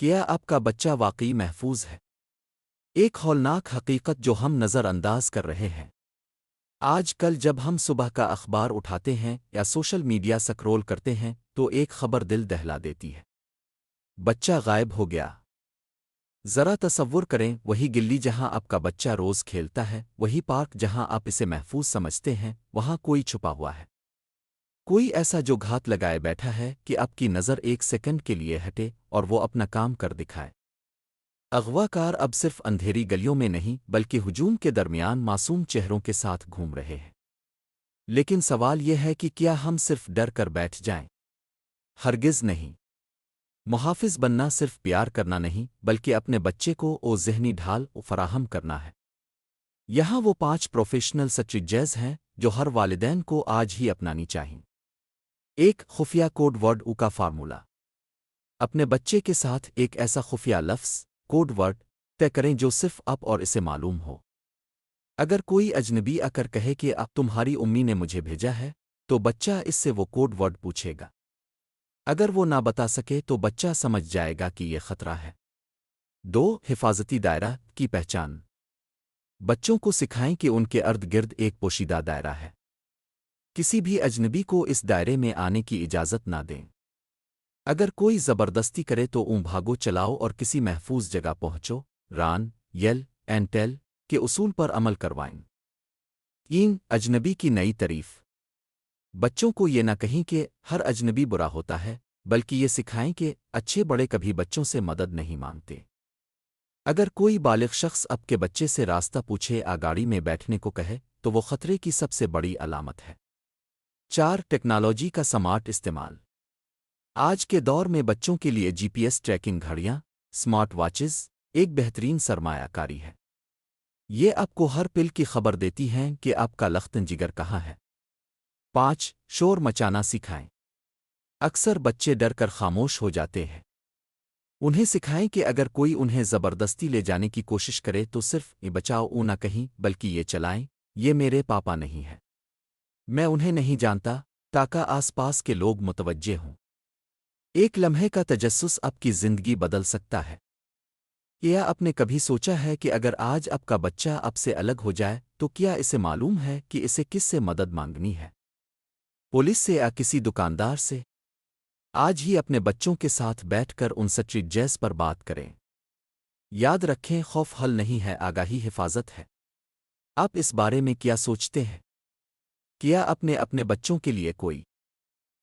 کیا آپ کا بچہ واقعی محفوظ ہے؟ ایک ہولناک حقیقت جو ہم نظر انداز کر رہے ہیں آج کل جب ہم صبح کا اخبار اٹھاتے ہیں یا سوشل میڈیا سکرول کرتے ہیں تو ایک خبر دل دہلا دیتی ہے۔ بچہ غائب ہو گیا۔ ذرا تصور کریں، وہی گلی جہاں آپ کا بچہ روز کھیلتا ہے، وہی پارک جہاں آپ اسے محفوظ سمجھتے ہیں، وہاں کوئی چھپا ہوا ہے۔ کوئی ایسا جو گھات لگائے بیٹھا ہے کہ آپ کی نظر ایک سیکنڈ کے لیے ہٹے اور وہ اپنا کام کر دکھائے۔ اغوا کار اب صرف اندھیری گلیوں میں نہیں بلکہ ہجوم کے درمیان معصوم چہروں کے ساتھ گھوم رہے ہیں۔ لیکن سوال یہ ہے کہ کیا ہم صرف ڈر کر بیٹھ جائیں؟ ہرگز نہیں۔ محافظ بننا صرف پیار کرنا نہیں بلکہ اپنے بچے کو او ذہنی ڈھال فراہم کرنا ہے۔ یہاں وہ 5 پروفیشنل سٹریٹجیز ہیں جو ہر والدین کو آج ہی اپنانی چاہئیں۔ ایک خفیہ کوڈ ورڈ او کا فارمولہ۔ اپنے بچے کے ساتھ ایک ایسا خفیہ لفظ کوڈ ورڈ طے کریں جو صرف آپ اور اسے معلوم ہو۔ اگر کوئی اجنبی آ کر کہے کہ اب تمہاری امی نے مجھے بھیجا ہے تو بچہ اس سے وہ کوڈ ورڈ پوچھے گا۔ اگر وہ نہ بتا سکے تو بچہ سمجھ جائے گا کہ یہ خطرہ ہے۔ 2 حفاظتی دائرہ کی پہچان۔ بچوں کو سکھائیں کہ ان کے ارد گرد ایک پوشیدہ دائرہ ہے۔ کسی بھی اجنبی کو اس دائرے میں آنے کی اجازت نہ دیں۔ اگر کوئی زبردستی کرے تو بھاگو، چلاؤ اور کسی محفوظ جگہ پہنچو۔ ران، یل اینڈ ٹیل کے اصول پر عمل کروائیں۔ 3 اجنبی کی نئی تعریف۔ بچوں کو یہ نہ کہیں کہ ہر اجنبی برا ہوتا ہے، بلکہ یہ سکھائیں کہ اچھے بڑے کبھی بچوں سے مدد نہیں مانگتے۔ اگر کوئی بالغ شخص آپ کے بچے سے راستہ پوچھے، گاڑی میں بیٹھنے کو کہے، تو وہ خطرے کی سب سے بڑی علامت ہے۔ 4 ٹیکنالوجی کا سمارٹ استعمال۔ آج کے دور میں بچوں کے لیے جی پی ایس ٹریکنگ گھڑیاں، سمارٹ واچز ایک بہترین سرمایہ کاری ہے۔ یہ آپ کو ہر پل کی خبر دیتی ہیں کہ آپ کا لختن جگر کہاں ہے۔ 5 شور مچانا سکھائیں۔ اکثر بچے ڈر کر خاموش ہو جاتے ہیں۔ انہیں سکھائیں کہ اگر کوئی انہیں زبردستی لے جانے کی کوشش کرے تو صرف یہ بچاؤ نہ کہیں بلکہ یہ چلائیں، یہ میرے پاپا نہیں ہے، میں انہیں نہیں جانتا، تاکہ آس پاس کے لوگ متوجہ ہوں۔ ایک لمحے کا تجسس آپ کی زندگی بدل سکتا ہے۔ کیا آپ نے کبھی سوچا ہے کہ اگر آج آپ کا بچہ آپ سے الگ ہو جائے تو کیا اسے معلوم ہے کہ اسے کس سے مدد مانگنی ہے؟ پولیس سے یا کسی دکاندار سے؟ آج ہی اپنے بچوں کے ساتھ بیٹھ کر ان سٹریٹجیز پر بات کریں۔ یاد رکھیں، خوف حل نہیں ہے، آگاہی حفاظت ہے۔ آپ اس بارے میں کیا سوچتے ہیں؟ کیا آپ نے اپنے بچوں کے لیے کوئی